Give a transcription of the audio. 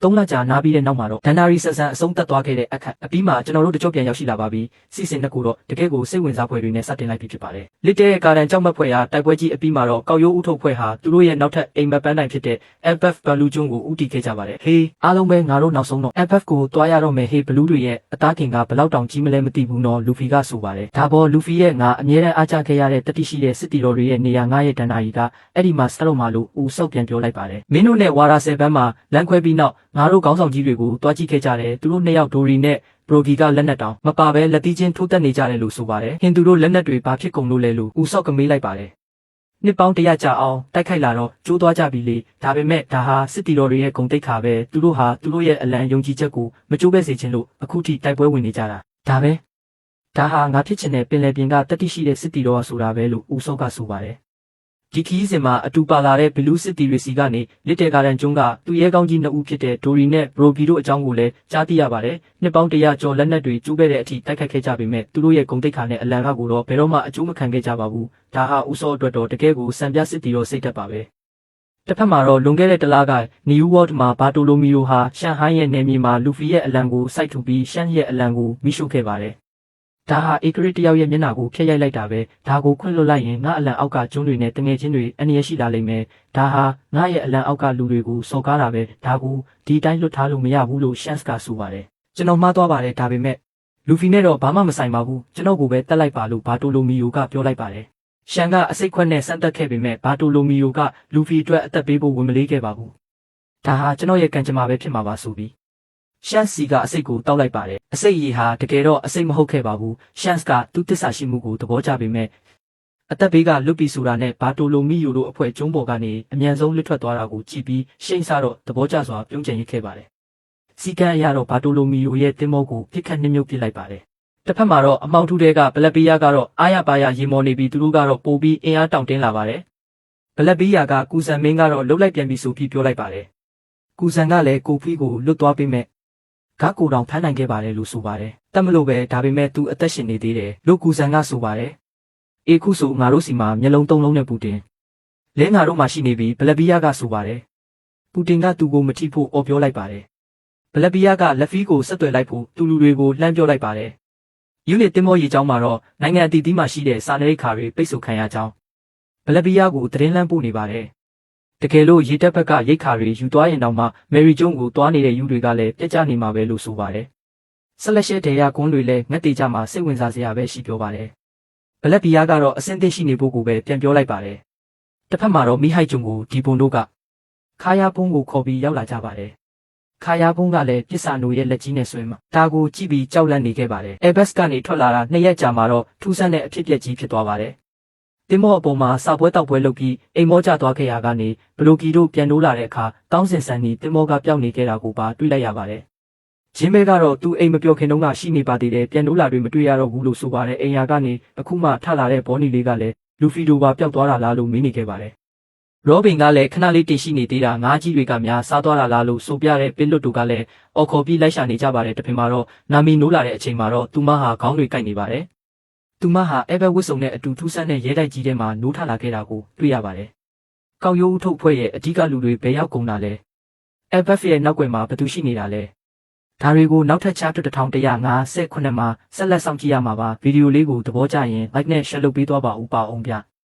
3 လကြာနားပြီးတဲ့နောက်မှာတော့ဒန်နာရီဆန်ဆန်အဆုံးသတ်သွားခဲ့တဲ့အခက်အပြီးမှာကျွန်တော်တို့တကြော့ပြန်ရောက်ရှိလာပါပြီစီစဉ်တစ်ခုတော့တကယ်ကိုစိတ်ဝင်စားဖွယ်တွေနဲ့စတင်လိုက်ပြီဖြစ်ပါတယ်လစ်တဲ့ကာရန်ကြောက်မက်ဖွယ်ရာတိုက်ပွဲကြီးအပြီးမှာတော့ကောက်ရိုးဥထုတ်ဖွဲ့ဟာသူတို့ရဲ့နောက်ထပ်အိမ်မက်ပန်းတိုင်ဖြစ်တဲ့ FF ဘလူးကျွန်းကိုဦးတည်ခဲ့ကြပါတယ်ဟေးအားလုံးပဲငါတို့နောက်ဆုံးတော့ FF ကိုတွားရတော့မယ်ဟေးဘလူးတွေရဲ့အသားခင်ကဘလောက်တောင်ကြီးမလဲမသိဘူးနော်လူဖီကဆိုပါတယ်ဒါပေါ်လူဖီရဲ့ငါအမြဲတမ်းအားကျခဲ့ရတဲ့တတိရှိတဲ့စစ်တီတော်တွေရဲ့နေရာငါရဲ့ဒန်နာရီကအဲ့ဒီမှာစတော့မှလို့ဦးဆောက်ပြန်ပြောလိုက်ပါတယ်မင်းတို့နဲ့ဝါရာဆယ်ပန်းမှာလမ်းခွဲပြီးနောက်ငါတို့ခေါင်းဆောင်ကြီးတွေကိုတွားကြည့်ခဲ့ကြတယ်သူတို့နှစ်ယောက်ဒိုရီနဲ့ဘရိုဂီကလက်နက်တောင်မပါဘဲလက်သီးချင်းထိုးတက်နေကြတယ်လို့ဆိုပါတယ်ဟင်သူတို့လက်နက်တွေဘာဖြစ်ကုန်လို့လဲလို့ဦးဆောက်ကမေးလိုက်ပါတယ်နှစ်ပေါင်း100ကြာအောင်တိုက်ခိုက်လာတော့ကျိုးသွားကြပြီလေဒါပေမဲ့ဒါဟာစစ်တီတော်တွေရဲ့ဂုဏ်သိက္ခာပဲသူတို့ဟာသူတို့ရဲ့အလံယုံကြည်ချက်ကိုမကျိုးပဲစေချင်လို့အခုထိတိုက်ပွဲဝင်နေကြတာဒါပဲဒါဟာငါဖြစ်ချင်တဲ့ပင်လယ်ပြင်ကတတိရှိတဲ့စစ်တီတော်ဆိုတာပဲလို့ဦးဆောက်ကဆိုပါတယ်ဒီခီးစဉ်မှာအတူပါလာတဲ့ဘလူးစစ်တီရီစီကနေလစ်တဲဂါရန်ကျွန်းကသူရဲကောင်းကြီး2ဦးဖြစ်တဲ့ဒိုရီနဲ့ဘရိုဂီတို့အကြောင်းကိုလည်းကြားသိရပါတယ်နှစ်ပေါင်း100ကျော်လက်နက်တွေကျိုးခဲ့တဲ့အထိတိုက်ခိုက်ခဲ့ကြပေမဲ့သူတို့ရဲ့ဂုဏ်သိက္ခာနဲ့အလံကကိုတော့ဘယ်တော့မှအကျိုးမခံခဲ့ကြပါဘူးဒါဟာဦးစောအတွက်တော့တကယ်ကိုစံပြစစ်တီတော်စိတ်သက်ပါပဲတစ်ဖက်မှာတော့လွန်ခဲ့တဲ့တလားကနယူးဝေါ့မှာဘာတိုလိုမီယိုဟာရှန်ဟိုင်းရဲ့နယ်မြေမှာလူဖီရဲ့အလံကိုစိုက်ထူပြီးရှန်ရဲ့အလံကိုမိရှုခဲ့ပါတယ်ဒါဟာဧကရစ်တယောက်ရဲ့မျက်နှာကိုဖျက်ရိုက်လိုက်တာပဲဒါကိုခွင့်လွှတ်လိုက်ရင်ငါအလံအောက်ကကျွန်းတွေနဲ့တငယ်ချင်းတွေအန္တရာယ်ရှိလာလိမ့်မယ်ဒါဟာငါရဲ့အလံအောက်ကလူတွေကိုစော်ကားတာပဲဒါကိုဒီတိုင်းလွတ်ထားလို့မရဘူးလို့ရှန်စ်ကဆိုပါတယ်ကျွန်တော်မှားသွားပါတယ်ဒါပေမဲ့လူဖီနဲ့တော့ဘာမှမဆိုင်ပါဘူးကျွန်တော်ကိုပဲတက်လိုက်ပါလို့ဘာတိုလိုမီယိုကပြောလိုက်ပါတယ်ရှန်ကအစိတ်ခွက်နဲ့စမ်းတက်ခဲ့ပေမဲ့ဘာတိုလိုမီယိုကလူဖီအတွက်အသက်ပေးဖို့ဝင်မလေးခဲ့ပါဘူးဒါဟာကျွန်တော်ရဲ့ကံကြမ္မာပဲဖြစ်မှာပါဆိုပြီးရှန်စီကအစိတ်ကိုတောက်လိုက်ပါတယ်အစိတ်ရီဟာတကယ်တော့အစိတ်မဟုတ်ခဲ့ပါဘူးရှန်စ်ကသူ့တစ္ဆာရှိမှုကိုသဘောကျပေမဲ့အသက်ဘေးကလွတ်ပြီးဆိုတာနဲ့ဘာတိုလိုမီယိုတို့အဖွဲ့ကျုံးပေါ်ကနေအမြန်ဆုံးလွတ်ထွက်သွားတာကိုကြည့်ပြီးရှိန်စားတော့သဘောကျစွာပြုံးကျင်ရစ်ခဲ့ပါတယ်စီကံအရတော့ဘာတိုလိုမီယိုရဲ့တင်မောကိုပြစ်ခတ်နှိမ့်မြုပ်ပစ်လိုက်ပါတယ်တစ်ဖက်မှာတော့အမောင်ထူးတဲကဘလက်ပီယာကတော့အားရပါရရေမော်နေပြီးသူတို့ကတော့ပိုပြီးအင်အားတောင့်တင်းလာပါတယ်ဘလက်ပီယာကကူဆန်မင်းကတော့လှုပ်လိုက်ပြန်ပြီးဆိုပြီးပြောလိုက်ပါတယ်ကူဆန်ကလည်းကိုဖီကိုလွတ်သွားပေးမဲ့ဂါကိုတောင်ဖမ်းနိုင်ခဲ့ပါတယ်လို့ဆိုပါတယ်တတ်မလို့ပဲဒါပေမဲ့သူအသက်ရှင်နေသေးတယ်လို့ကူဆန်ကဆိုပါတယ်အေခုဆိုငါတို့စီမှာမျက်လုံး3လုံးနဲ့ပူတင်လဲငါတို့မှရှိနေပြီဘလက်ပီယာကဆိုပါတယ်ပူတင်ကသူ့ကိုမထိဖို့အော်ပြောလိုက်ပါတယ်ဘလက်ပီယာကလက်ဖီးကိုဆက်သွယ်လိုက်ဖို့သူလူတွေကိုလှမ်းပြောလိုက်ပါတယ်ယူနစ်တင်မောရေချောင်းမှာတော့နိုင်ငံအသီးသီးမှာရှိတဲ့စာနယ်ရိက္ခာတွေပိတ်ဆို့ခံရကြောင်းဘလက်ပီယာကိုသတင်းလှမ်းပို့နေပါတယ်တကယ်လို့ရေတပ်ဘက်ကရိတ်ခါတွေယူသွားရင်တောင်မှမယ်ရီကျုံကိုသွားနေတဲ့ယူတွေကလည်းပြက်ကျနေမှာပဲလို့ဆိုပါတယ်။ဆက်လက်ရှဲဒေယာကွန်းတွေလည်းငတ်တေကြမှာစိတ်ဝင်စားစရာပဲရှိပြောပါတယ်။ဘလက်ပီယာကတော့အဆင့်သင့်ရှိနေဖို့ကိုပဲပြန်ပြောလိုက်ပါတယ်။တစ်ဖက်မှာတော့မိဟိုက်ကျုံကိုဒီပုံတို့ကခါယာဘုံကိုခေါ်ပြီးရောက်လာကြပါတယ်။ခါယာဘုံကလည်းပစ္စာနိုရဲ့လက်ကြီးနဲ့ဆွဲမှာဒါကိုကြည့်ပြီးကြောက်လန့်နေခဲ့ပါတယ်။အဲဘက်စ်ကနေထွက်လာတာ2 ရက်ကြာမှာတော့ထူးဆန်းတဲ့အဖြစ်အပျက်ကြီးဖြစ်သွားပါတယ်။တင်မောအပေါ်မှာစာပွဲတောက်ပွဲလုပ်ပြီးအိမ်မောကျသွားခဲ့ရကနေဘလိုကီတို့ပြန်နိုးလာတဲ့အခါတောင်းစင်ဆန်နီတင်မောကပျောက်နေခဲ့တာကိုပါတွေ့လိုက်ရပါတယ်။ဂျင်းမဲကတော့သူအိမ်မပြောခင်တုန်းကရှိနေပါသေးတယ်ပြန်နိုးလာတွေမတွေ့ရတော့ဘူးလို့ဆိုပါတယ်အိမ်ယာကနေအခုမှထလာတဲ့ဘောနီလေးကလည်းလူဖီဒိုပါပျောက်သွားတာလားလို့မေးနေခဲ့ပါတယ်။ရောဘင်ကလည်းခဏလေးတင်ရှိနေသေးတာငါးကြီးတွေကများစားသွားတာလားလို့ဆိုပြတဲ့ပင်လွတ်တို့ကလည်းအော်ခေါ်ပြီးလိုက်ရှာနေကြပါတယ်တပင်မှာတော့နာမီနိုးလာတဲ့အချိန်မှာတော့သူမဟာခေါင်းတွေကိုက်နေပါတယ်သူမဟာအဲဘက်ဝစ်စုံနဲ့အတူထူးဆန်းတဲ့ရဲတိုက်ကြီးထဲမှာနိုးထလာခဲ့တာကိုတွေ့ရပါတယ်။ကောက်ရိုးထုတ်ဖွဲ့ရဲ့အဓိကလူတွေဘယ်ရောက်ကုန်တာလဲ။အဲဘက်ရဲ့နောက်ွယ်မှာဘသူရှိနေတာလဲ။ဒါတွေကိုနောက်ထပ် chapter 1158မှာဆက်လက်စောင့်ကြည့်ရမှာပါ။ဗီဒီယိုလေးကိုသဘောကျရင် like နဲ့ share လုပ်ပေးသွားပါဦးပါအောင်ဗျ။